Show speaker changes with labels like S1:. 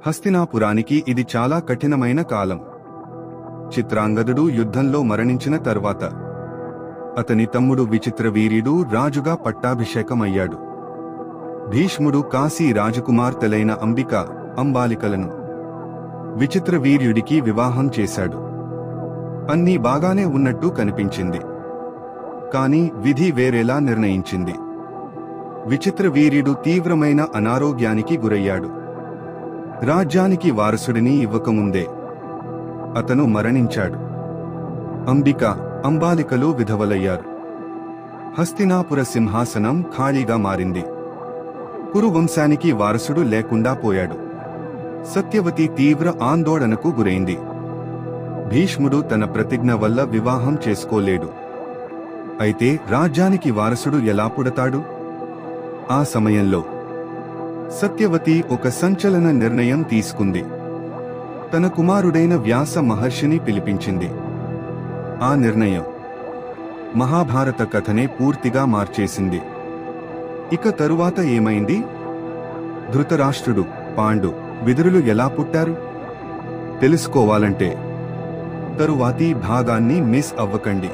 S1: హస్తినాపురానికి ఇది చాలా కఠినమైన కాలం. చిత్రాంగదుడు యుద్ధంలో మరణించిన తర్వాత అతని తమ్ముడు విచిత్రవీర్యుడు రాజుగా పట్టాభిషేకమయ్యాడు. భీష్ముడు కాశీ రాజకుమార్తెలైన అంబిక, అంబాలికలను విచిత్రవీర్యుడికి వివాహం చేశాడు. అన్నీ బాగానే ఉన్నట్టు కనిపించింది. కాని విధి వేరేలా నిర్ణయించింది. విచిత్రవీర్యుడు తీవ్రమైన అనారోగ్యానికి గురయ్యాడు. రాజ్యానికి వారసుడిని ఇవ్వకముందే అతను మరణించాడు. అంబిక, అంబాలికలు విధవలయ్యారు. హస్తినాపుర సింహాసనం ఖాళీగా మారింది. కురువంశానికి వారసుడు లేకుండా పోయాడు. సత్యవతి తీవ్ర ఆందోళనకు గురైంది. భీష్ముడు తన ప్రతిజ్ఞ వల్ల వివాహం చేసుకోలేడు. అయితే రాజ్యానికి వారసుడు ఎలా పుడతాడు? ఆ సమయంలో సత్యవతి ఒక సంచలన నిర్ణయం తీసుకుంది. తన కుమారుడైన వ్యాస మహర్షిని పిలిపించింది. ఆ నిర్ణయం మహాభారత కథనే పూర్తిగా మార్చేసింది. ఇక తరువాత ఏమైంది? ధృతరాష్ట్రుడు, పాండు, విదురులు ఎలా పుట్టారు? తెలుసుకోవాలంటే తరువాతి భాగాన్ని మిస్ అవ్వకండి.